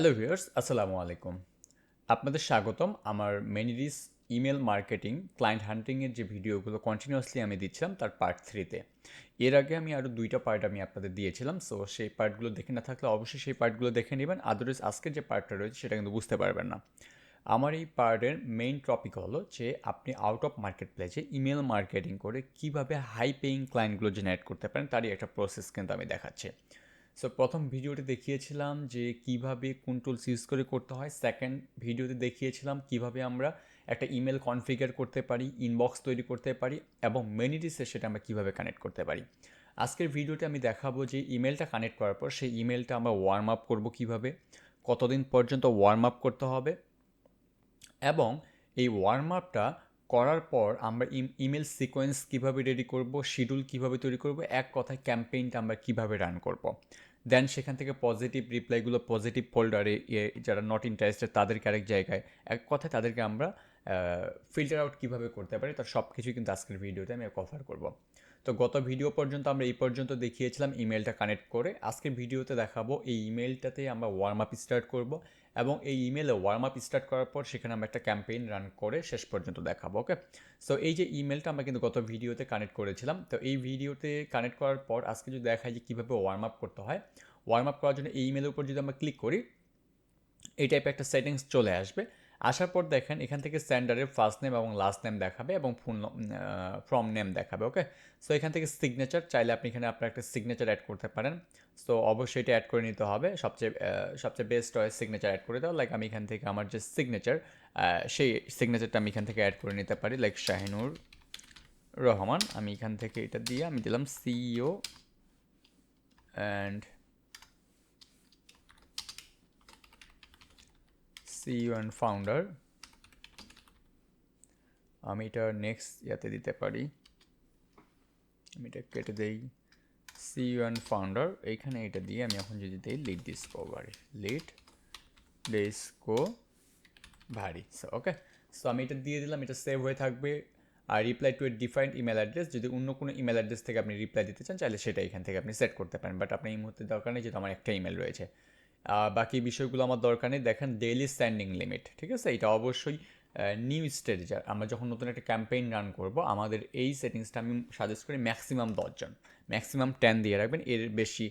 Hello viewers, আসসালামু আলাইকুম। আপনাদের স্বাগতম আমার মেনিরিস ইমেল মার্কেটিং ক্লায়েন্ট হান্টিংয়ের যে ভিডিওগুলো কন্টিনিউয়াসলি আমি দিচ্ছিলাম তার পার্ট 3-তে। এর আগে আমি আরও 2টা পার্ট আমি আপনাদের দিয়েছিলাম। সো সেই পার্টগুলো দেখে না থাকলে অবশ্যই সেই পার্টগুলো দেখে নেবেন। আদারওয়াইজ আজকের যে পার্টটা রয়েছে সেটা কিন্তু বুঝতে পারবেন না। আমার এই পার্টের মেইন টপিক হলো যে আপনি আউট অফ মার্কেট প্লেসে ইমেল মার্কেটিং করে কীভাবে হাই পেইং ক্লায়েন্টগুলো জেনারেট করতে পারেন তারই একটা প্রসেস কিন্তু আমি দেখাচ্ছি। সো প্রথম ভিডিওতে দেখিয়েছিলাম যে কিভাবে কোন টুলস ইউজ করে করতে হয়। সেকেন্ড ভিডিওতে দেখিয়েছিলাম কিভাবে আমরা একটা ইমেল কনফিগার করতে পারি, ইনবক্স তৈরি করতে পারি এবং মেনিটিসে সেটা আমরা কিভাবে কানেক্ট করতে পারি। আজকের ভিডিওতে আমি দেখাবো যে ইমেলটা কানেক্ট করার পর সেই ইমেলটা আমরা ওয়ার্ম আপ করবো কীভাবে, কতদিন পর্যন্ত ওয়ার্ম আপ করতে হবে এবং এই ওয়ার্ম আপটা করার পর আমরা ইমেল সিকোয়েন্স কীভাবে রেডি করব, শিডিউল কীভাবে তৈরি করব, এক কথায় ক্যাম্পেইনটা আমরা কীভাবে রান করব। দেন সেখান থেকে পজিটিভ রিপ্লাইগুলো পজিটিভ ফোল্ডারে, যারা নট ইন্টারেস্টেড তাদেরকে আরেক জায়গায়, এক কথায় তাদেরকে আমরা ফিল্টার আউট কীভাবে করতে পারি তার সব কিছুই কিন্তু আজকের ভিডিওতে আমি কভার করব। তো গত ভিডিও পর্যন্ত আমরা এই পর্যন্ত দেখিয়েছিলাম ইমেলটা কানেক্ট করে। আজকের ভিডিওতে দেখাবো এই ইমেলটাতে আমরা ওয়ার্ম আপ স্টার্ট করব এবং এই ইমেলে ওয়ার্ম আপ স্টার্ট করার পর সেখানে আমরা একটা ক্যাম্পেইন রান করে শেষ পর্যন্ত দেখাবো। ওকে, সো এই যে ইমেলটা আমরা কিন্তু গত ভিডিওতে কানেক্ট করেছিলাম। তো এই ভিডিওতে কানেক্ট করার পর আজকে যদি দেখাই যে কীভাবে ওয়ার্ম আপ করতে হয়, ওয়ার্ম আপ করার জন্য এই ইমেলের উপর যদি আমরা ক্লিক করি এই টাইপের একটা সেটিংস চলে আসবে। আসার পর দেখেন এখান থেকে স্ট্যান্ডার্ডের ফার্স্ট নেম এবং লাস্ট নেম দেখাবে এবং ফ্রম নেম দেখাবে। ওকে, সো এখান থেকে সিগনেচার চাইলে আপনি এখানে আপনার একটা সিগনেচার অ্যাড করতে পারেন। সো অবশ্যই এটা অ্যাড করে নিতে হবে। সবচেয়ে বেস্ট হয় সিগনেচার অ্যাড করে দেওয়া। লাইক আমি এখান থেকে আমার যে সিগনেচার সেই সিগনেচারটা আমি এখান থেকে অ্যাড করে নিতে পারি। লাইক শাহিনুর রহমান, আমি এখান থেকে এটা দিয়ে আমি দিলাম সিইও অ্যান্ড ফাউন্ডার। আমি এটা নেক্সট ইয়াতে দিতে পারি, আমি এটা কেটে দেই সিইও অ্যান্ড ফাউন্ডার। এইখানে এটা দিয়ে আমি এখন যদি দিই lead discovery. So okay, so আমি এটা দিয়ে দিলাম, এটা সেভ হয়ে থাকবে। আর reply to a defined email address, যদি অন্য কোনো ইমেল অ্যাড্রেস থেকে আপনি রিপ্লাই দিতে চান চাইলে সেটা এখান থেকে আপনি সেট করতে পারেন, বাট আপনার এই মুহূর্তে দরকার নেই যেহেতু আমার একটা ইমেল রয়েছে। বাকি বিষয়গুলো আমার দরকার নেই। দেখেন ডেইলি স্ট্যান্ডিং লিমিট, ঠিক আছে, এটা অবশ্যই নিউ স্টেজে আমরা যখন নতুন একটা ক্যাম্পেইন রান করব আমাদের এই সেটিংসটা আমি সাজেস্ট করি ম্যাক্সিমাম 10 জন, ম্যাক্সিমাম 10 দিয়ে রাখবেন, এর বেশি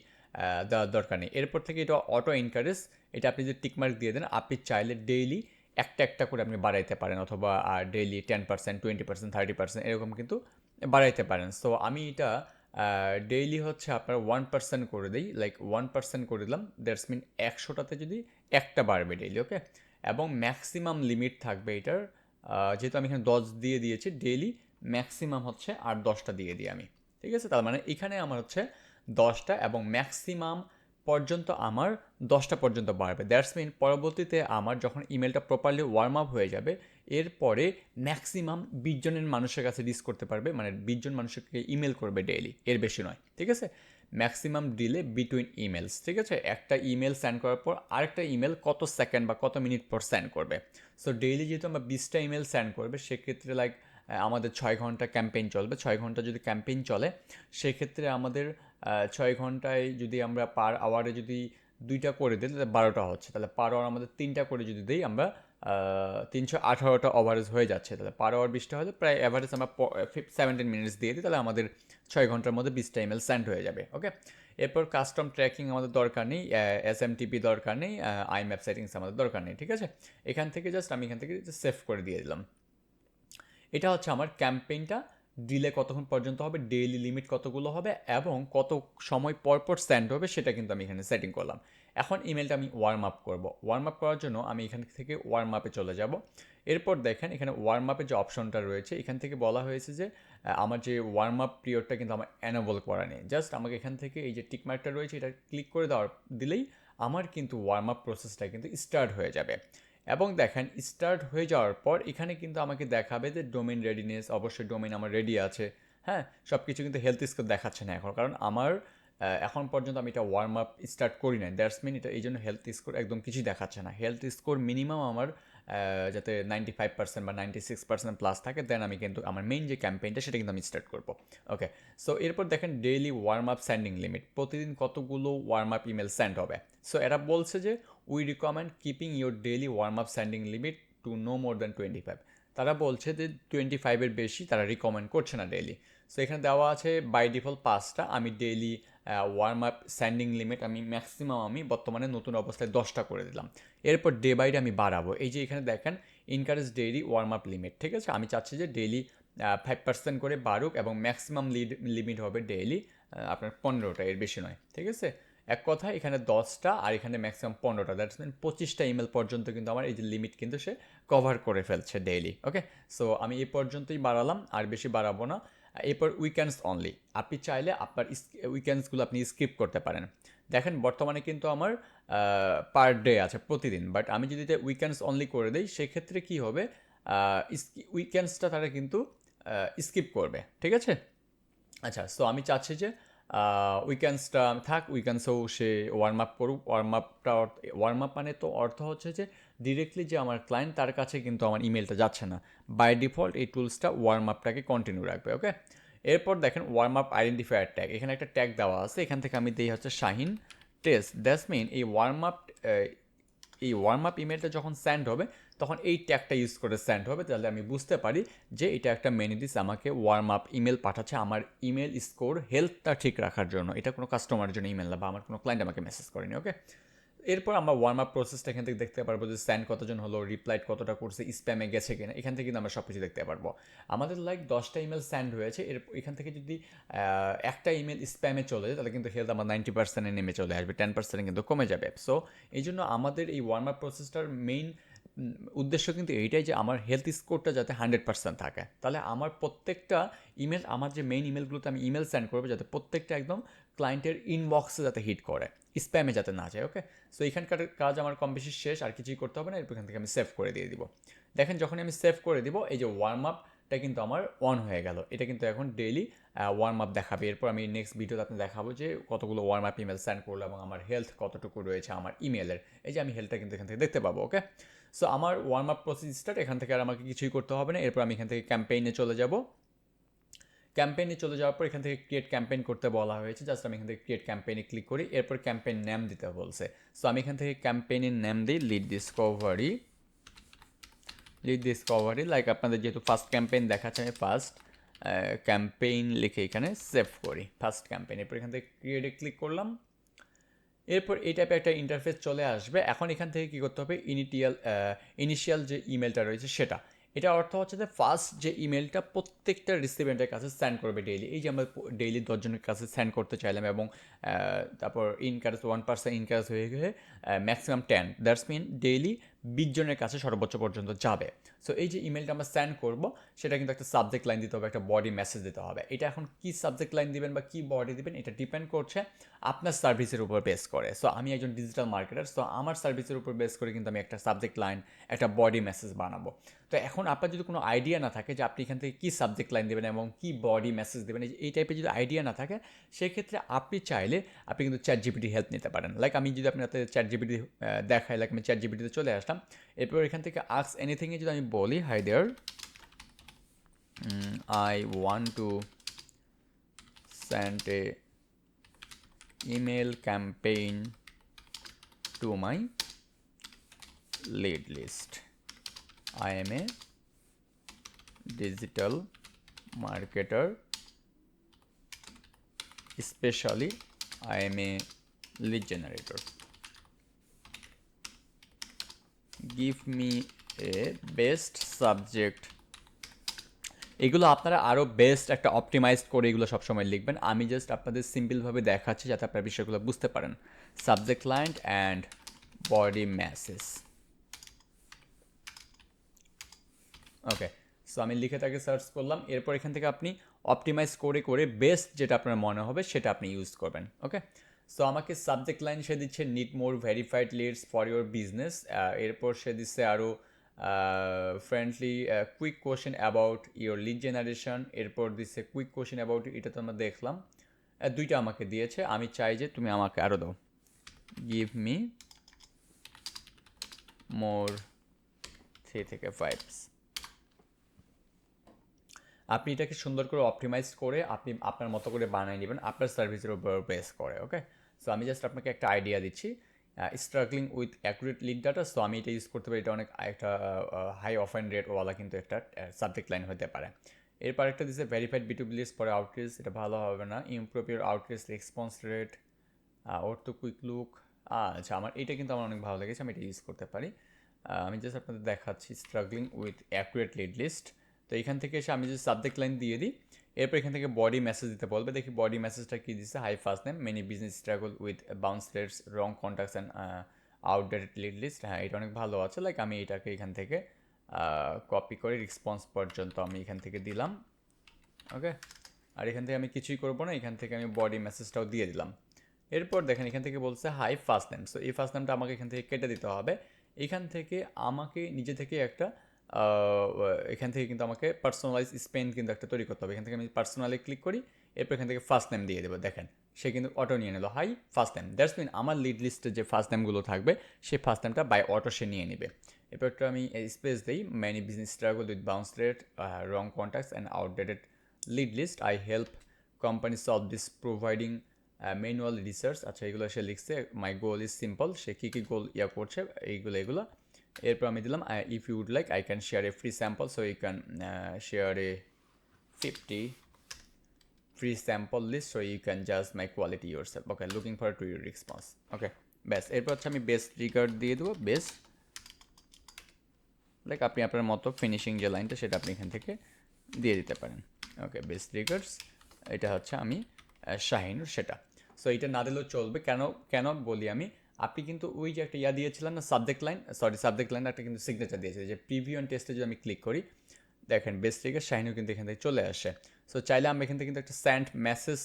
দেওয়ার দরকার নেই। এরপর থেকে এটা অটো এনকারেজ, এটা আপনি যদি টিকমার্ক দিয়ে দেন আপনি চাইলে ডেইলি একটা একটা করে আপনি বাড়াইতে পারেন অথবা ডেইলি 10%, 20%, 30% এরকম কিন্তু বাড়াইতে পারেন। সো আমি এটা ডেইলি হচ্ছে আপনার 1% করে দিই, লাইক 1% করে দিলাম, দ্যাটস মিন 100টাতে যদি একটা বাড়বে ডেইলি। ওকে, এবং ম্যাক্সিমাম লিমিট থাকবে এটার, যেহেতু আমি এখানে 10 দিয়ে দিয়েছি ডেইলি, ম্যাক্সিমাম হচ্ছে আর 10টা দিয়ে দিই আমি। ঠিক আছে, তার মানে এখানে আমার হচ্ছে 10টা এবং ম্যাক্সিমাম পর্যন্ত আমার 10টা পর্যন্ত বাড়বে। দ্যাটস মিন পরবর্তীতে আমার যখন ইমেলটা প্রপারলি ওয়ার্ম আপ হয়ে যাবে এরপরে ম্যাক্সিমাম 20 জনের মানুষের কাছে রিচ করতে পারবে, মানে 20 জন মানুষকে ইমেল করবে ডেইলি, এর বেশি নয়। ঠিক আছে, ম্যাক্সিমাম ডিলে বিটুইন ইমেলস। ঠিক আছে, একটা ইমেল সেন্ড করার পর আরেকটা ইমেল কত সেকেন্ড বা কত মিনিট পর সেন্ড করবে। সো ডেইলি যেহেতু আমরা 20টা ইমেল সেন্ড করবে সেক্ষেত্রে লাইক আমাদের 6 ঘন্টা ক্যাম্পেইন চলবে। 6 ঘন্টা যদি ক্যাম্পেইন চলে সেক্ষেত্রে আমাদের 6 ঘন্টায় যদি আমরা পার আওয়ারে যদি 2টা করে দিই তাহলে 12টা হচ্ছে, তাহলে পার আওয়ার আমাদের 3টা করে যদি দিই আমরা 318টা ওভারেজ হয়ে যাচ্ছে। তাহলে পার আওয়ার 20টা হলে প্রায় অ্যাভারেজ আমরা 17 মিনিটস দিয়ে দিই, তাহলে আমাদের 6 ঘন্টার মধ্যে 20টা ইমেল সেন্ড হয়ে যাবে। ওকে, এরপর কাস্টম ট্র্যাকিং আমাদের দরকার নেই, এসএমটিপি দরকার নেই, আইম্যাপ সেটিংস আমাদের দরকার নেই। ঠিক আছে, এখান থেকে জাস্ট আমি এখান থেকে সেভ করে দিয়ে দিলাম। এটা হচ্ছে আমার ক্যাম্পেইনটা ডিলে কতক্ষণ পর্যন্ত হবে, ডেইলি লিমিট কতগুলো হবে এবং কত সময় পর পর সেন্ড হবে সেটা কিন্তু আমি এখানে সেটিং করলাম। এখন ইমেলটা আমি ওয়ার্ম আপ করব। ওয়ার্ম আপ করার জন্য আমি এখান থেকে ওয়ার্ম আপে চলে যাব। এরপর দেখেন এখানে ওয়ার্ম আপের যে অপশনটা রয়েছে এখান থেকে বলা হয়েছে যে আমার যে ওয়ার্ম আপ পিরিয়ডটা কিন্তু আমার অ্যানেবল করা নেই। জাস্ট আমাকে এখান থেকে এই যে টিকমার্কটা রয়েছে এটা ক্লিক করে দিলেই আমার কিন্তু ওয়ার্ম আপ প্রসেসটা কিন্তু স্টার্ট হয়ে যাবে। এবং দেখেন স্টার্ট হয়ে যাওয়ার পর এখানে কিন্তু আমাকে দেখাবে যে ডোমেইন রেডিনেস, অবশ্যই ডোমেইন আমার রেডি আছে। হ্যাঁ, সব কিছু কিন্তু হেলথ স্কোর দেখাচ্ছে না এখন, কারণ আমার এখন পর্যন্ত আমি এটা ওয়ার্ম আপ স্টার্ট করি নাই। দ্যাটস মিন এটা এই জন্য হেলথ স্কোর একদম কিছুই দেখাচ্ছে না। হেলথ স্কোর মিনিমাম আমার যাতে 95% বা 96% প্লাস থাকে, দেন আমি কিন্তু আমার মেইন যে ক্যাম্পেইনটা সেটা কিন্তু আমি স্টার্ট করবো। ওকে, সো এরপর দেখেন daily warm up sending limit, প্রতিদিন কতগুলো ওয়ার্ম আপ ইমেল সেন্ড হবে। সো এরা বলছে যে we recommend keeping your daily warm up sending limit to no more than 25। তারা বলছে যে 25-এর বেশি তারা রিকমেন্ড করছে না ডেইলি। সো এখানে দেওয়া আছে বাই ডিফল্ট 5টা, আমি daily warm up sending limit আমি ম্যাক্সিমাম আমি বর্তমানে নতুন অবস্থায় 10টা করে দিলাম। এরপর ডে বাই ডে আমি বাড়াবো। এই যে এখানে দেখেন encourage daily warm up limit, ঠিক আছে, আমি চাচ্ছি যে ডেইলি 5% করে বাড়ুক এবং ম্যাক্সিমাম লিমিট হবে ডেইলি আপনার 15টা, এর বেশি নয়, ঠিক আছে। এক কথা এখানে 10টা আর এখানে ম্যাক্সিমাম 15টা, দ্যাটস মিন 25টা ইমেল পর্যন্ত কিন্তু আমার এই যে লিমিট কিন্তু সে কভার করে ফেলছে ডেইলি। ওকে, সো আমি এই পর্যন্তই বাড়ালাম, আর বেশি বাড়াবো না। এরপর উইকেন্ডস অনলি, আপনি চাইলে আপনার উইকেন্ডসগুলো আপনি স্কিপ করতে পারেন। দেখেন বর্তমানে কিন্তু আমার পার ডে আছে প্রতিদিন, বাট আমি যদি উইকেন্ডস অনলি করে দিই সেক্ষেত্রে কি হবে, উইকেন্ডসটা তারা কিন্তু স্কিপ করবে, ঠিক আছে। আচ্ছা, সো আমি চাচ্ছি যে উইকেন্ডসটা থাক, উইকেন্ডসেও সে ওয়ার্ম আপ করুক। ওয়ার্ম আপ মানে তো অর্থ হচ্ছে যে ডিরেক্টলি যে আমার ক্লায়েন্ট তার কাছে কিন্তু আমার ইমেলটা যাচ্ছে না, বাই ডিফল্ট এই টুলসটা ওয়ার্ম আপটাকে কন্টিনিউ রাখবে। ওকে, এরপর দেখেন ওয়ার্ম আপ আইডেন্টিফায়ার ট্যাগ, এখানে একটা ট্যাগ দেওয়া আছে, এখান থেকে আমি দিই হচ্ছে শাহিন টেস্ট। দ্যাটস মিন এই ওয়ার্ম আপ ইমেলটা যখন সেন্ড হবে তখন এই ট্যাগটা ইউজ করে সেন্ড হবে, তাহলে আমি বুঝতে পারি যে এটা একটা মেনিডিস আমাকে ওয়ার্ম আপ ইমেল পাঠাচ্ছে আমার ইমেল স্কোর হেলথটা ঠিক রাখার জন্য। এটা কোনো কাস্টমারের জন্য ইমেল না, বা আমার কোনো ক্লায়েন্ট আমাকে মেসেজ করেনি। ওকে, এরপর আমরা ওয়ার্ম আপ প্রসেসটা এখান থেকে দেখতে পারবো যে সেন্ড কতজন হলো, রিপ্লাইড কতটা করছে, স্প্যামে গেছে কিনা, এখান থেকে কিন্তু আমরা সব কিছু দেখতে পারবো। আমাদের লাইক 10টা ইমেল সেন্ড হয়েছে, এখান থেকে যদি একটা ইমেল স্প্যামে চলে যায় তাহলে কিন্তু হেলথ আমার 90%-এ নেমে চলে আসবে, 10% কিন্তু কমে যাবে। সো এই জন্য আমাদের এই ওয়ার্ম আপ প্রসেসটার মেইন উদ্দেশ্য কিন্তু এইটাই যে আমার হেলথ স্কোরটা যাতে 100% থাকে। তাহলে আমার প্রত্যেকটা ইমেল, আমার যে মেইন ইমেলগুলোতে আমি ইমেল সেন্ড করবো, যাতে প্রত্যেকটা একদম ক্লায়েন্টের ইনবক্সে যাতে হিট করে, স্প্যামে যাতে না যায়। ওকে, সো এখানকার কাজ আমার কম বেশি শেষ, আর কিছুই করতে হবে না। এরপর এখান থেকে আমি সেভ করে দিয়ে দিব। দেখেন যখন আমি সেভ করে দিব এই যে ওয়ার্ম আপটা কিন্তু আমার অন হয়ে গেল, এটা কিন্তু এখন ডেইলি ওয়ার্ম আপ দেখাবে। এরপর আমি নেক্সট ভিডিওতে আপনি দেখাবো যে কতগুলো ওয়ার্ম আপ ইমেল সেন্ড করলো এবং আমার হেলথ কতটুকু রয়েছে আমার ইমেলের। এই যে আমি হেলথটা কিন্তু এখান থেকে দেখতে পাবো। ওকে, সো আমার ওয়ার্ম আপ প্রসেস স্টার্ট, এখান থেকে আর আমাকে কিছুই করতে হবে না। এরপর আমি এখান থেকে ক্যাম্পেইনে চলে যাব। ক্যাম্পেইনে চলে যাওয়ার পর এখান থেকে ক্রিয়েট ক্যাম্পেইন করতে বলা হয়েছে, জাস্ট আমি এখান থেকে ক্রিয়েট ক্যাম্পেইনে ক্লিক করি। এরপর ক্যাম্পেইন নেম দিতে বলছে, সো আমি এখান থেকে ক্যাম্পেইনের নেম দিই লিড ডিসকভারি। লাইক আপনাদের যেহেতু ফার্স্ট ক্যাম্পেইন দেখাচ্ছে, আমি ফার্স্ট ক্যাম্পেইন লিখে এখানে সেভ করি ফার্স্ট ক্যাম্পেইন। এরপর এখান থেকে ক্রিয়েটে ক্লিক করলাম। এরপর এই টাইপের একটা ইন্টারফেস চলে আসবে। এখন এখান থেকে কী করতে হবে, ইনিশিয়াল যে ইমেলটা রয়েছে সেটা, এটা অর্থ হচ্ছে যে ফার্স্ট যে ইমেলটা প্রত্যেকটা রিসিপিয়েন্টের কাছে সেন্ড করবে ডেইলি। এই যে আমরা ডেইলি 10জনের কাছে সেন্ড করতে চাইলাম এবং তারপর ইনকারেজ 1% ইনকারেজ হয়ে গিয়ে ম্যাক্সিমাম 10, দ্যাটস মিন ডেইলি 20জনের কাছে সর্বোচ্চ পর্যন্ত যাবে। সো এই যে ইমেলটা আমরা সেন্ড করব সেটা কিন্তু একটা সাবজেক্ট লাইন দিতে হবে, একটা বডি মেসেজ দিতে হবে। এটা এখন কি সাবজেক্ট লাইন দিবেন বা কি বডি দিবেন এটা ডিপেন্ড করছে আপনার সার্ভিসের উপর বেস করে। সো আমি একজন ডিজিটাল মার্কেটার, সো আমার সার্ভিসের উপর বেস করে কিন্তু আমি একটা সাবজেক্ট লাইন, একটা বডি মেসেজ বানাবো। তো এখন আপনার যদি কোনো আইডিয়া না থাকে যে আপনি এখান থেকে কী সাবজেক্ট লাইন দেবেন এবং কী বডি মেসেজ দেবেন, এই টাইপের যদি আইডিয়া না থাকে সেক্ষেত্রে আপনি চাইলে আপনি কিন্তু চ্যাট জিপিটি হেল্প নিতে পারেন। লাইক আমি যদি আপনার চ্যাট জিপিটি দেখাই, লাইক আমি চ্যাট জিপিটিতে চলে আসলাম। এরপর এখান থেকে আস্ক এনিথিংয়ে যদি আমি বলি hi there I want to send a email campaign to my lead list. I am a digital marketer, especially I am a lead generator. Give me a best subject. এগুলো আপনারা আরও বেস্ট একটা optimised করে এগুলো সবসময় লিখবেন। আমি just আপনাদের সিম্পলভাবে দেখাচ্ছি যাতে আপনারা বিষয়গুলো বুঝতে পারেন। Subject line and body message. Okay, so আমি লিখে তাকে সার্চ করলাম। এরপর এখান থেকে আপনি অপটিমাইজ করে করে বেস্ট যেটা আপনার মনে হবে সেটা আপনি ইউজ করবেন। ওকে, সো আমাকে সাবজেক্ট লাইন সে দিচ্ছে need more verified leads for your business. এরপর সে দিচ্ছে আরও friendly quick question about your lead generation. এরপর দিচ্ছে কুইক কোয়েশ্চেন অ্যাবাউট, এটা তো আমরা দেখলাম। দুইটা আমাকে দিয়েছে, আমি চাই যে তুমি আমাকে আরও দাও। গিভ মি মোর 3 থেকে 5। আপনি এটাকে সুন্দর করে অপটিমাইজ করে আপনি আপনার মতো করে বানিয়ে নেবেন আপনার সার্ভিসের উপর বেস করে। ওকে, সো আমি জাস্ট আপনাকে একটা আইডিয়া দিচ্ছি। Struggling with accurate lead data, so আমি এটা ইউজ করতে পারি। এটা অনেক একটা হাই অফেন রেটওয়ালা কিন্তু একটা সাবজেক্ট লাইন হতে পারে। এরপর একটা দিচ্ছে ভেরিফাইড B2B লিস্ট পরে আউটরিচ, এটা ভালো হবে না। Improve your outreach response rate, or তো কুইক লুক। আচ্ছা, আমার এটা কিন্তু আমার অনেক ভালো লেগেছে, আমি এটা ইউজ করতে পারি। আমি জাস্ট আপনাদের দেখাচ্ছি struggling with accurate lead list. তো এখান থেকে এসে আমি যদি সাবজেক্ট লাইন দিয়ে দিই, এরপর এখান থেকে বডি মেসেজ দিতে বলবে। দেখি বডি মেসেজটা কী দিচ্ছে, hi first name, many business struggle with bounce rates, wrong contacts and outdated lead list. হ্যাঁ, এটা অনেক ভালো আছে। লাইক আমি এটাকে এখান থেকে কপি করে রেসপন্স পর্যন্ত আমি এখান থেকে দিলাম। ওকে, আর এখান থেকে আমি কিছুই করবো না, এখান থেকে আমি বডি মেসেজটাও দিয়ে দিলাম। এরপর দেখেন এখান থেকে বলছে হাই ফার্স্ট নেম, সো এই ফার্স্ট নেমটা আমাকে এখান থেকে কেটে দিতে হবে। এখান থেকে আমাকে নিজে থেকে একটা এখান থেকে কিন্তু আমাকে পার্সোনালাইজ স্পেন কিন্তু একটা তৈরি করতে হবে। এখান থেকে আমি পার্সোনালি ক্লিক করি, এরপর এখান থেকে ফার্স্ট নেম দিয়ে দেবো। দেখেন সে কিন্তু অটো নিয়ে নিল hi first name. That's mean আমার লিড লিস্টে যে ফার্স্ট নেমগুলো থাকবে সেই ফার্স্ট নেমটা বাই অটো সে নিয়ে নেবে। এরপর একটু আমি স্পেস দিই, many business struggle with bounce rate, wrong contacts and outdated lead list, I help company solve this providing manual research. আচ্ছা, এগুলো সে লিখছে। মাই গোল ইজ সিম্পল, সে কী কী গোল করছে এগুলো। এরপর আমি দিলাম if you would like I can share a free sample, so you can share a 50 free sample list, so you can judge my quality yourself. Okay, looking forward to your response. Okay, ব্যাস। এরপর হচ্ছে আমি base trigger দিয়ে দেবো। Base like আপনি আপনার মতো finishing যে লাইনটা সেটা আপনি এখান থেকে দিয়ে দিতে পারেন। ওকে, বেস ট্রিগার্স, এটা হচ্ছে আমি শাহিনুর সেটা। সো এটা না দিলেও চলবে। কেন কেন বলি আমি, আপনি কিন্তু ওই যে একটা দিয়েছিলাম না সাবজেক্ট লাইন, সাবজেক্ট লাইন একটা কিন্তু সিগনেচার দিয়েছে। যে প্রিভিউ অ্যান্ড টেস্টে যদি আমি ক্লিক করি, দেখেন বেস ট্রিগার শাহিনুর কিন্তু এখান থেকে চলে আসে। সো চাইলে আমরা এখান থেকে কিন্তু একটা send message,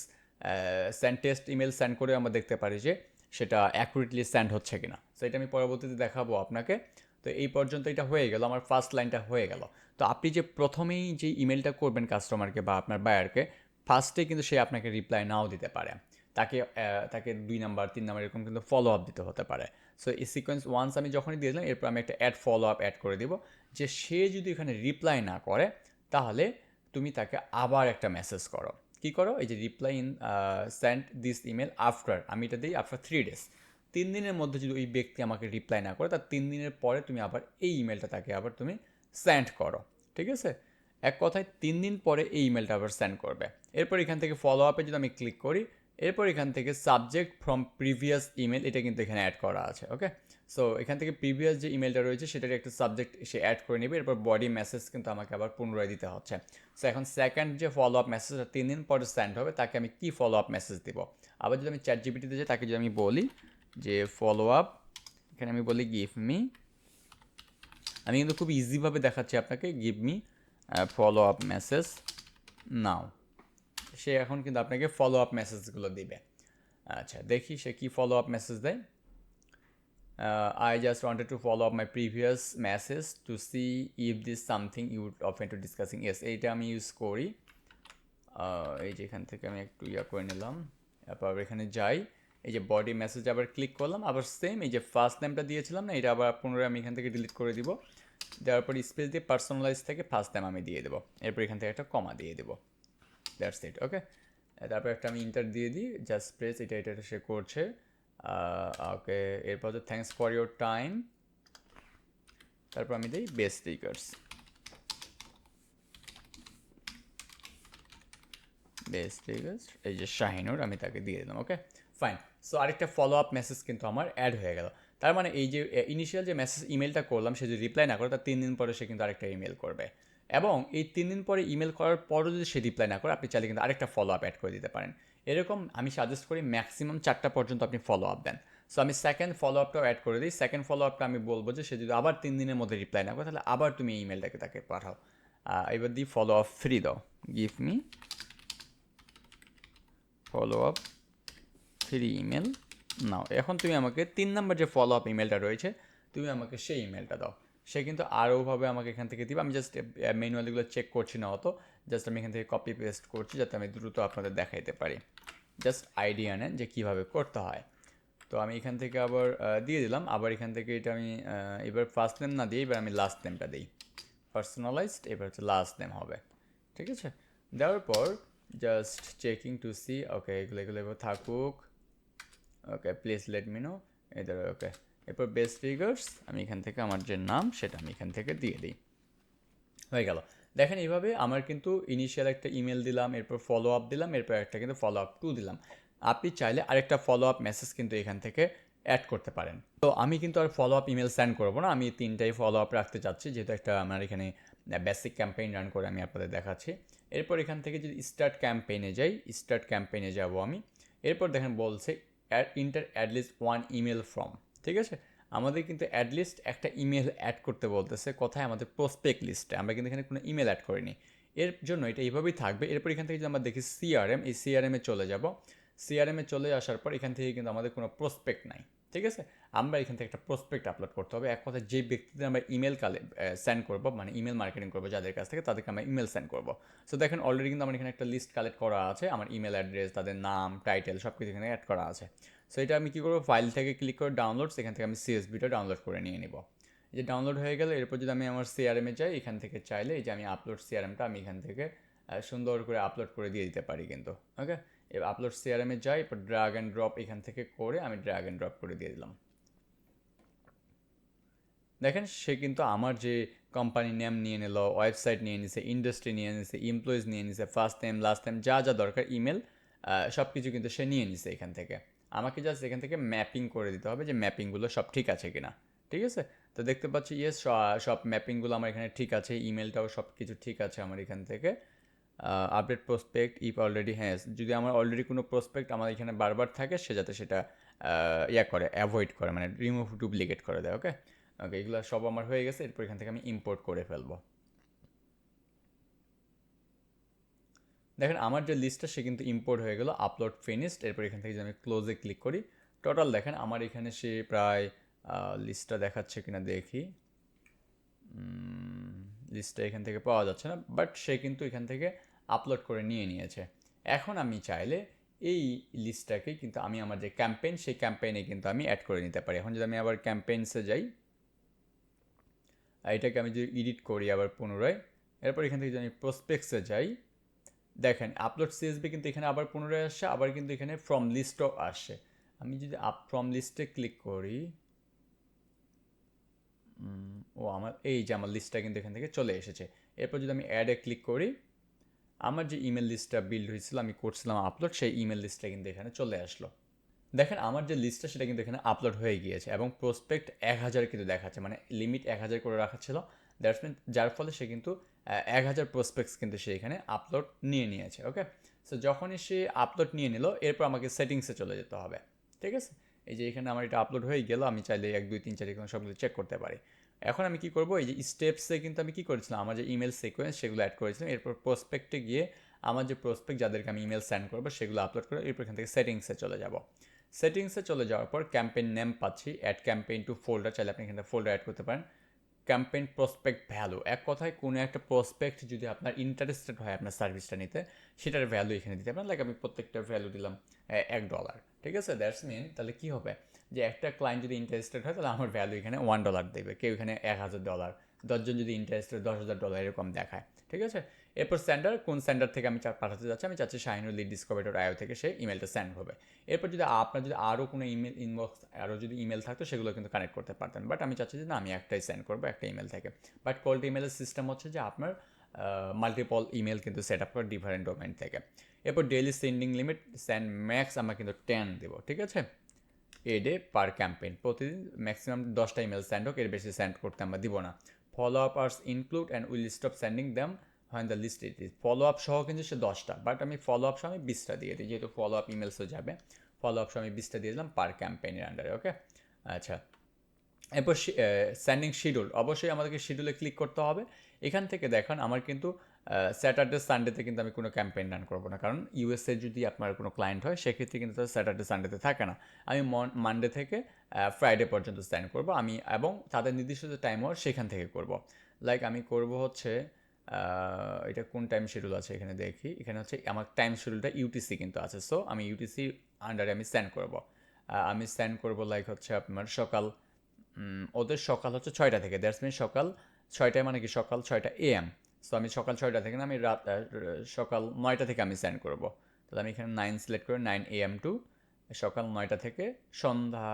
send test email send করে আমরা দেখতে পারি যে সেটা অ্যাকুরেটলি সেন্ড হচ্ছে কিনা। সো এটা আমি পরবর্তীতে দেখাবো আপনাকে। তো এই পর্যন্ত এটা হয়ে গেল, আমার ফার্স্ট লাইনটা হয়ে গেল। তো আপনি যে প্রথমেই যে ইমেলটা করবেন কাস্টমারকে বা আপনার বায়ারকে, ফার্স্টে কিন্তু সে আপনাকে রিপ্লাই নাও দিতে পারে। তাকে 2 নাম্বার 3 নাম্বার এরকম কিন্তু ফলো আপ দিতে হতে পারে। সো এই সিকোয়েন্স ওয়ান্স আমি যখনই দিয়ে দিলাম, এরপর আমি একটা অ্যাড ফলো আপ অ্যাড করে দিব, যে সে যদি এখানে রিপ্লাই না করে তাহলে তুমি তাকে আবার একটা মেসেজ করো। কি করো, এই যে reply in send this email after, আমি এটা দিই আফটার 3 days। 3 দিনের মধ্যে যদি ওই ব্যক্তি আমাকে রিপ্লাই না করে, তার 3 দিনের পরে তুমি আবার এই ইমেলটা তাকে আবার তুমি সেন্ড করো। ঠিক আছে, এক কথায় 3 দিন পরে এই ইমেলটা আবার সেন্ড করবে। এরপর এখান থেকে ফলো আপে যদি আমি ক্লিক করি, এরপর এখান থেকে সাবজেক্ট ফ্রম প্রিভিয়াস ইমেল, এটা কিন্তু এখানে অ্যাড করা আছে। ওকে, সো এখান থেকে প্রিভিয়াস যে ইমেলটা রয়েছে সেটার একটা সাবজেক্ট সে অ্যাড করে নেবে। এরপর বডি মেসেজ কিন্তু আমাকে আবার পুনরায় দিতে হচ্ছে। সো এখন সেকেন্ড যে ফলো আপ মেসেজটা 3 দিন পরে সেন্ড হবে, তাকে আমি কি ফলো আপ মেসেজ দিব। আবার যদি আমি চ্যাট জিপিটিতে যাই, তাকে যদি আমি বলি যে ফলো আপ, এখানে আমি বলি গিভ মি, আমি কিন্তু খুব ইজিভাবে দেখাচ্ছি আপনাকে, give me follow up message now. সে এখন কিন্তু আপনাকে ফলো আপ মেসেজগুলো দিবে। আচ্ছা, দেখি সে কি ফলো আপ মেসেজ দেয়। I just wanted to follow up my previous message to see if this something you would open to discussing. Yes, এইটা আমি ইউজ করি। এই যে এখান থেকে আমি একটু করে নিলাম, তারপর এখানে যাই, এই যে বডি মেসেজ আবার ক্লিক করলাম, আবার সেম এই যে ফার্স্ট নেমটা দিয়েছিলাম না, এটা আবার পুনরায় আমি এখান থেকে ডিলিট করে দিব। দেওয়ার পর স্পেস দিয়ে পার্সোনালাইজ থেকে ফার্স্ট নেম আমি দিয়ে দেবো। এরপর এখান থেকে একটা কমা দিয়ে দেবো। That's it. ওকে, তারপর একটা আমি ইন্টার দিয়ে দিই, জাস্ট প্রেস, এটা সে করছে। ওকে, এরপর হচ্ছে থ্যাঙ্কস ফর ইয়োর টাইম, তারপর আমি দিই বেস্ট স্টিকার্স, এই যে শাহিনুর আমি তাকে দিয়ে দিলাম। ওকে, ফাইন। সো আরেকটা ফলো আপ মেসেজ কিন্তু আমার অ্যাড হয়ে গেল। তার মানে এই যে ইনিশিয়াল যে মেসেজ ইমেলটা করলাম, সে যদি রিপ্লাই না করে, তার 3 দিন পরে সে কিন্তু আরেকটা ইমেল করবে। এবং এই 3 দিন পরে ইমেল করার পরও যদি সে রিপ্লাই না করে, আপনি চাইলে কিন্তু আরেকটা ফলো আপ অ্যাড করে দিতে পারেন। এরকম আমি সাজেস্ট করি ম্যাক্সিমাম 4টা পর্যন্ত আপনি ফলো আপ দেন। সো আমি সেকেন্ড ফলো আপটাও অ্যাড করে দিই। সেকেন্ড ফলো আপটা আমি বলবো যে সে যদি আবার 3 দিনের মধ্যে রিপ্লাই না করে, তাহলে আবার তুমি এই ইমেলটাকে তাকে পাঠাও। এবার দিই ফলো আপ ফ্রি দাও, give me follow up free email now. এখন তুমি আমাকে 3 নাম্বার যে ফলো আপ ইমেলটা রয়েছে, তুমি আমাকে সেই ইমেলটা দাও। সে কিন্তু আরোভাবে আমাকে এখান থেকে দিবে। আমি জাস্ট ম্যানুয়ালিগুলো চেক করছি না অত, জাস্ট আমি এখান থেকে কপি পেস্ট করছি যাতে আমি দ্রুত আপনাদের দেখাইতে পারি। জাস্ট আইডিয়া নেন যে কীভাবে করতে হয়। তো আমি এখান থেকে আবার দিয়ে দিলাম। আবার এখান থেকে এটা আমি এবার ফার্স্ট নেম না দিয়ে এবার আমি লাস্ট নেমটা দিই, পার্সোনালাইজড, এবার হচ্ছে লাস্ট নেম হবে। ঠিক আছে, দেওয়ার পর জাস্ট চেকিং টু সি, ওকে এগুলো এবার থাকুক। ওকে, প্লিজ লেট মি নো, এদের ওকে। এরপর বেস্ট ফিগার্স আমি এখান থেকে আমার যে নাম সেটা আমি এখান থেকে দিয়ে দিই, হয়ে গেল। দেখেন এইভাবে আমার কিন্তু ইনিশিয়াল একটা ইমেল দিলাম, এরপর ফলো আপ দিলাম, এরপর একটা কিন্তু ফলো আপ 2 দিলাম। আপনি চাইলে আরেকটা ফলো আপ মেসেজ কিন্তু এখান থেকে অ্যাড করতে পারেন। তো আমি কিন্তু আর ফলো আপ ইমেল সেন্ড করবো না, আমি 3টাই ফলো আপ রাখতে চাচ্ছি, যেহেতু একটা আমার এখানে বেসিক ক্যাম্পেইন রান করে আমি আপনাদের দেখাচ্ছি। এরপর এখান থেকে যদি স্টার্ট ক্যাম্পেইনে যাই, স্টার্ট ক্যাম্পেইনে যাব আমি। এরপর দেখেন বলছে ইন্টার অ্যাটলিস্ট 1 ইমেল ফ্রম, ঠিক আছে। আমাদের কিন্তু অ্যাটলিস্ট একটা ইমেল অ্যাড করতে বলতেছে, কোথায়? আমাদের প্রসপেক্ট লিস্টে। আমরা কিন্তু এখানে কোনো ইমেল অ্যাড করিনি, এর জন্য এটা এইভাবেই থাকবে। এরপর এখান থেকে যদি আমরা দেখি সিআরএম, এই সিআরএমে চলে যাব। সিআরএমে চলে আসার পর এখান থেকে কিন্তু আমাদের কোনো প্রসপেক্ট নাই, ঠিক আছে। আমরা এখান থেকে একটা প্রসপেক্ট আপলোড করতে হবে। এক কথায় যে ব্যক্তিদের আমরা ইমেল সেন্ড করবো, মানে ইমেল মার্কেটিং করবো যাদের কাছ থেকে, তাদেরকে আমরা ইমেল সেন্ড করবো। সো দেখেন অলরেডি কিন্তু আমার এখানে একটা লিস্ট কালেক্ট করা আছে, আমার ইমেল অ্যাড্রেস, তাদের নাম, টাইটেল সব কিছু এখানে অ্যাড করা আছে। সো এটা আমি কী করবো, ফাইল থেকে ক্লিক করে ডাউনলোডস, এখান থেকে আমি সিএসভিটা ডাউনলোড করে নিয়ে নিব। এই যে ডাউনলোড হয়ে গেলে এরপর যদি আমি আমার সিআরএমে যাই, এখান থেকে চাইলে এই যে আমি আপলোড সিআরএমটা আমি এখান থেকে সুন্দর করে আপলোড করে দিয়ে দিতে পারি কিন্তু, ওকে। এবার আপলোড সিআরএমে যাই, এরপর ড্র্যাগ অ্যান্ড ড্রপ এখান থেকে করে আমি ড্র্যাগ অ্যান্ড ড্রপ করে দিয়ে দিলাম। দেখেন সে কিন্তু আমার যে কোম্পানি নেম নিয়ে নিল, ওয়েবসাইট নিয়ে নিছে, ইন্ডাস্ট্রি নিয়ে নিছে, এমপ্লয়িজ নিয়ে নিছে, ফার্স্ট নেম, লাস্ট নেম, যা যা দরকার, ইমেল, সব কিছু কিন্তু সে নিয়ে নিছে এখান থেকে। আমাকে জাস্ট এখান থেকে ম্যাপিং করে দিতে হবে যে ম্যাপিংগুলো সব ঠিক আছে কিনা, ঠিক আছে। তো দেখতে পাচ্ছি ইয়েস, সব ম্যাপিংগুলো আমার এখানে ঠিক আছে, ইমেলটাও সব কিছু ঠিক আছে আমার এখান থেকে। আপডেট প্রসপেক্ট ইফ অলরেডি, হ্যাঁ, যদি আমার অলরেডি কোনো প্রসপেক্ট আমার এখানে বারবার থাকে, সে যাতে সেটা ইয়া করে, অ্যাভয়েড করে, মানে রিমুভ ডুপ্লিকেট করে দেয়, ওকে। ওকে, এগুলো সব আমার হয়ে গেছে। এরপর এখান থেকে আমি ইম্পোর্ট করে ফেলবো। দেখেন আমার যে লিস্টটা সে কিন্তু ইম্পোর্ট হয়ে গেল, আপলোড ফিনিশড। এরপর এখান থেকে যদি আমি ক্লোজে ক্লিক করি, টোটাল দেখেন আমার এখানে সে প্রায় লিস্টটা দেখাচ্ছে কিনা দেখি, লিস্টটা এখান থেকে পাওয়া যাচ্ছে না, বাট সে কিন্তু এখান থেকে আপলোড করে নিয়ে নিয়েছে। এখন আমি চাইলে এই লিস্টটাকে কিন্তু আমি আমার যে ক্যাম্পেইন, সেই ক্যাম্পেইনে কিন্তু আমি অ্যাড করে নিতে পারি। এখন যদি আমি আবার ক্যাম্পেইনসে যাই, এটাকে আমি যদি এডিট করি আবার পুনরায়, এরপর এখান থেকে যদি আমি প্রসপেক্টসে যাই, দেখেন আপলোড সিএসবি কিন্তু এখানে আবার পুনরায় আসছে, আবার কিন্তু এখানে ফ্রম লিস্টও আসছে। আমি যদি ফ্রম লিস্টে ক্লিক করি, আমার এই যে আমার লিস্টটা কিন্তু এখান থেকে চলে এসেছে। এরপর যদি আমি অ্যাডে ক্লিক করি, আমার যে ইমেল লিস্টটা বিল্ড হয়েছিল, আমি করছিলাম আপলোড, সেই ইমেল লিস্টটা কিন্তু এখানে চলে আসলো। দেখেন আমার যে লিস্টটা সেটা কিন্তু এখানে আপলোড হয়ে গিয়েছে, এবং প্রসপেক্ট 1000 কিন্তু দেখাচ্ছে, মানে লিমিট 1000 করে রাখা ছিল। দ্যাটস মিন যার ফলে সে কিন্তু 1000 প্রসপেক্টস কিন্তু সে এখানে আপলোড নিয়ে নিয়েছে, ওকে। সো যখনই সে আপলোড নিয়ে নিল, এরপর আমাকে সেটিংসে চলে যেতে হবে, ঠিক আছে। এই যে এখানে আমার এটা আপলোড হয়ে গেল, আমি চাইলে 1 2 3 4 এখানে সবগুলো চেক করতে পারি। এখন আমি কি করব, এই যে স্টেপসে কিন্তু আমি কি করেছিলাম, আমার যে ইমেল সিকোয়েন্স সেগুলো অ্যাড করেছিলাম। এরপর প্রসপেক্টে গিয়ে আমার যে প্রসপেক্ট যাদেরকে আমি ইমেল সেন্ড করবো সেগুলো আপলোড করে এরপর এখান থেকে সেটিংসে চলে যাব। সেটিংসে চলে যাওয়ার পর ক্যাম্পেইন নেম পাচ্ছি, অ্যাড ক্যাম্পেইন টু ফোল্ডার, চাইলে আপনি এখানে ফোল্ডার অ্যাড করতে পারেন। ক্যাম্পেইন প্রসপেক্ট ভ্যালু, এক কথায় কোনো একটা প্রসপেক্ট যদি আপনার ইন্টারেস্টেড হয় আপনার সার্ভিসটা নিতে, সেটার ভ্যালু এখানে দিতে পারেন। লাইক আমি প্রত্যেকটা ভ্যালু দিলাম $1, ঠিক আছে। দ্যাটস মিন তাহলে কী হবে, যে একটা ক্লায়েন্ট যদি ইন্টারেস্টেড হয় তাহলে আমার ভ্যালু এখানে $1 দেবে, কেউ এখানে $1000, 10জন যদি ইন্টারেস্টেড $10,000 এরকম দেখায়, ঠিক আছে। এরপর সেন্ডার, কোন সেন্ডার থেকে আমি পাঠাতে যাচ্ছি, আমি চাচ্ছি শাহিনুর লিড ডিসকভারি আইও থেকে সেই ইমেলটা সেন্ড হবে। এরপর যদি আপনার যদি আরও কোনো ইমেল ইনবক্স, আরও যদি ইমেল থাকতো সেগুলো কিন্তু কানেক্ট করতে পারতেন, বাট আমি চাচ্ছি যে না, আমি একটাই সেন্ড করবো একটা ইমেল থেকে। বাট কোল্ড ইমেলের সিস্টেম হচ্ছে যে আপনার মাল্টিপল ইমেল কিন্তু সেট আপ করে ডিফারেন্ট ডোমেন থেকে। এরপর daily sending limit, send max আমরা কিন্তু 10 দেবো, ঠিক আছে। এ ডে পার ক্যাম্পেইন, প্রতিদিন ম্যাক্সিমাম 10টা ইমেল সেন্ড হোক, এর বেশি সেন্ড করতে আমরা দিব না। Follow up are include and will stop sending them হয় the list it is, follow up সহ কিন্তু সে 10টা, বাট আমি ফলো আপ সহ আমি 20টা দিয়ে দিই, যেহেতু ফলো আপ ইমেলসও যাবে। ফলো আপ সহ আমি 20টা দিয়ে দিলাম পার ক্যাম্পেইনের আন্ডারে, ওকে। আচ্ছা, এরপর সেন্ডিং শিডিউল, অবশ্যই আমাদেরকে শিডিউলে ক্লিক করতে হবে। এখান থেকে দেখেন আমার কিন্তু স্যাটারডে সানডেতে কিন্তু আমি কোনো ক্যাম্পেইন রান করবো না, কারণ ইউএসএ যদি আপনার কোনো ক্লায়েন্ট হয় সেক্ষেত্রে কিন্তু তার স্যাটারডে সানডেতে থাকে না। আমি মানডে থেকে ফ্রাইডে পর্যন্ত সেন্ড করব আমি, এবং তাদের নির্দিষ্ট যে টাইম ওয়ার সেখান থেকে করব। লাইক আমি করব হচ্ছে এটা কোন টাইম শিডিউল আছে এখানে দেখি, এখানে হচ্ছে আমার টাইম শিডিউলটা ইউটিসি কিন্তু আছে। সো আমি ইউটিসি আন্ডারে আমি সেন্ড করব। আমি সেন্ড করব লাইক হচ্ছে আপনার সকাল, ওদের সকাল হচ্ছে 6টা থেকে, দ্যাটস মিন সকাল 6টায়, মানে কি সকাল 6টা AM। সো আমি সকাল 6টা থেকে না, আমি রাত সকাল 9টা থেকে আমি সেন্ড করবো। তাহলে আমি এখানে 9 সিলেক্ট করে 9 AM টু সকাল 9টা থেকে সন্ধ্যা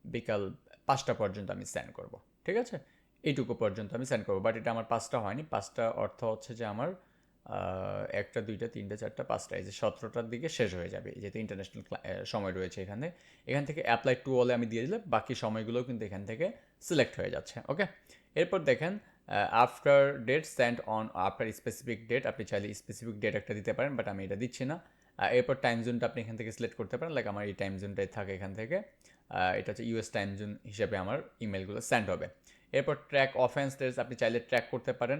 বিকাল 5টা পর্যন্ত আমি সেন্ড করব, ঠিক আছে? এইটুকু পর্যন্ত আমি সেন্ড করবো, বাট এটা আমার 5টা হয়নি। 5টা অর্থ হচ্ছে যে আমার 1টা 2টা 3টা 4টা 5টা, এই যে 17টার দিকে শেষ হয়ে যাবে, যেহেতু ইন্টারন্যাশনাল সময় রয়েছে এখানে। এখান থেকে অ্যাপ্লাই টু অলে আমি দিয়ে দিলে বাকি সময়গুলোও কিন্তু এখান থেকে সিলেক্ট হয়ে যাচ্ছে, ওকে? এরপর দেখেন after date send on after specific date, আপনি চাইলে স্পেসিফিক ডেট একটা দিতে পারেন, বাট আমি এটা দিচ্ছি না। এরপর টাইম জোনটা আপনি এখান থেকে সিলেক্ট করতে পারেন, লাইক আমার এই টাইম জোনটাই থাকে এখান থেকে। এটা হচ্ছে ইউএস টাইম জোন হিসেবে আমার ইমেলগুলো সেন্ড হবে। এরপর ট্র্যাক অফেন্স ডেটস আপনি চাইলে ট্র্যাক করতে পারেন,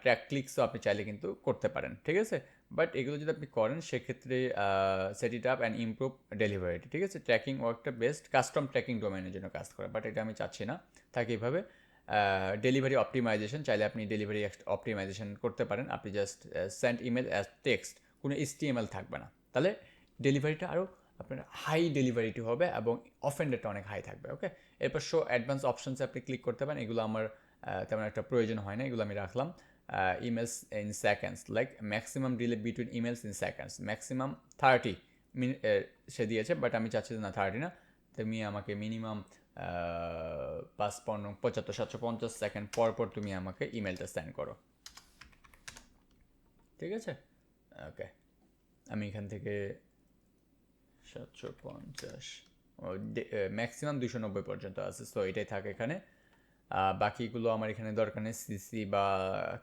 ট্র্যাক ক্লিকসও আপনি চাইলে কিন্তু করতে পারেন, ঠিক আছে? বাট এগুলো যদি আপনি করেন সেক্ষেত্রে set it up and improve deliverability, ঠিক আছে? ট্র্যাকিং ওয়ার্কটা বেস্ট কাস্টম ট্র্যাকিং ডোমেনের জন্য কাজ করে, বাট এটা আমি চাচ্ছি না। থাকে এইভাবে ডেলিভারি অপটিমাইজেশন, চাইলে আপনি ডেলিভারি অপটিমাইজেশন করতে পারেন। আপনি just send email as text, কোনো HTML থাকবে না, তাহলে ডেলিভারিটা আরও আপনার হাই ডেলিভারিটি হবে এবং অফেন রেটটা অনেক হাই থাকবে, ওকে? এরপর শো অ্যাডভান্স অপশনসে আপনি ক্লিক করতে পারেন, এগুলো আমার তেমন একটা প্রয়োজন হয় না, এগুলো আমি রাখলাম। Emails in seconds, like maximum delay between emails in seconds, maximum 30 minute সে দিয়েছে, বাট আমি চাচ্ছি না 30 না, তুমি আমাকে মিনিমাম 55 75 750 সেকেন্ড পর পর তুমি আমাকে ইমেলটা সেন্ড করো, ঠিক আছে? ওকে, আমি এখান থেকে 750 ম্যাক্সিমাম 290 পর্যন্ত আছে, সো এটাই থাকে এখানে। বাকিগুলো আমার এখানে দরকার নেই, সিসি বা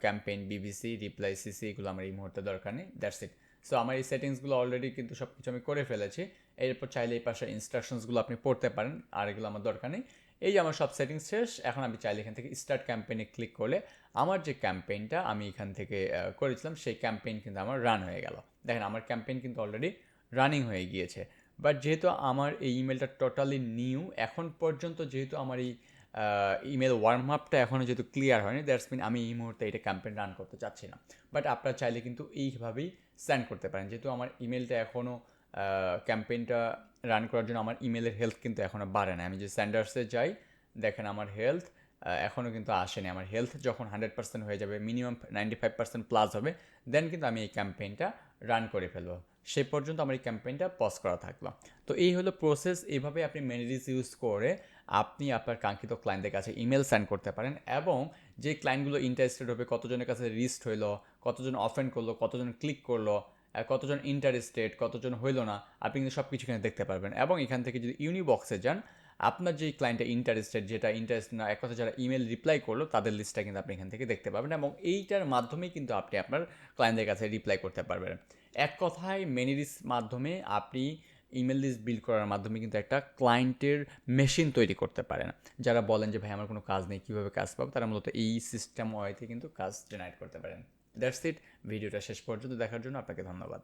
ক্যাম্পেইন বিবিসি রিপ্লাই সিসি, এগুলো আমার এই মুহূর্তে দরকার নেই, দ্যাটস ইট। সো আমার এই সেটিংসগুলো অলরেডি কিন্তু সব কিছু আমি করে ফেলেছি। এরপর চাইলে এই পাশে ইনস্ট্রাকশনসগুলো আপনি পড়তে পারেন, আর এগুলো আমার দরকার নেই। এই যে আমার সব সেটিংস শেষ, এখন আমি চাইলে এখান থেকে স্টার্ট ক্যাম্পেইনে ক্লিক করলে আমার যে ক্যাম্পেইনটা আমি এখান থেকে করেছিলাম সেই ক্যাম্পেইন কিন্তু আমার রান হয়ে গেল। দেখেন আমার ক্যাম্পেইন কিন্তু অলরেডি রানিং হয়ে গিয়েছে, বাট যেহেতু আমার এই ইমেলটা টোটালি নিউ এখন পর্যন্ত, যেহেতু আমার এই ইমেল ওয়ার্ম আপটা এখনও যেহেতু ক্লিয়ার হয়নি, দ্যাটস মিন আমি এই মুহূর্তে এটা ক্যাম্পেইন রান করতে চাচ্ছি না। বাট আপনারা চাইলে কিন্তু এইভাবেই সেন্ড করতে পারেন, যেহেতু আমার ইমেলটা এখনও ক্যাম্পেইনটা রান করার জন্য আমার ইমেলের হেলথ কিন্তু এখনও বাড়ে না। আমি যে স্যান্ডার্সে যাই, দেখেন আমার হেলথ এখনও কিন্তু আসেনি। আমার হেলথ যখন 100% হয়ে যাবে, মিনিমাম 95% প্লাস হবে, দেন কিন্তু আমি এই ক্যাম্পেইনটা রান করে ফেলবো। সে পর্যন্ত আমার এই ক্যাম্পেইনটা পজ করা থাকলো। তো এই হলো প্রসেস, এইভাবে আপনি মেনিডিস ইউজ করে আপনি আপনার কাঙ্ক্ষিত ক্লায়েন্টদের কাছে ইমেল সেন্ড করতে পারেন, এবং যে ক্লায়েন্টগুলো ইন্টারেস্টেড হবে, কতজনের কাছে রিস্ট হইলো, কতজন অফেন্ড করলো, কতজন ক্লিক করলো, কতজন ইন্টারেস্টেড, কতজন হইলো না, আপনি কিন্তু সব কিছু এখানে দেখতে পারবেন। এবং এখান থেকে যদি ইউনিবক্সে যান, আপনার যেই ক্লায়েন্টটা ইন্টারেস্টেড, যেটা ইন্টারেস্ট না, এক কথা যারা ইমেল রিপ্লাই করলো তাদের লিস্টটা কিন্তু আপনি এখান থেকে দেখতে পাবেন, এবং এইটার মাধ্যমেই কিন্তু আপনি আপনার ক্লায়েন্টদের কাছে রিপ্লাই করতে পারবেন। এক কথায় মেনিরিস মাধ্যমে আপনি ইমেল লিস্ট বিল্ড করার মাধ্যমে কিন্তু একটা ক্লায়েন্টের মেশিন তৈরি করতে পারেন। যারা বলেন যে ভাই আমার কোনো কাজ নেই, কীভাবে কাজ পাবো, তারা মূলত এই সিস্টেম ওয়াইতে কিন্তু কাজ জেনারেট করতে পারেন। That's it. ভিডিওটা শেষ পর্যন্ত দেখার জন্য আপনাকে ধন্যবাদ।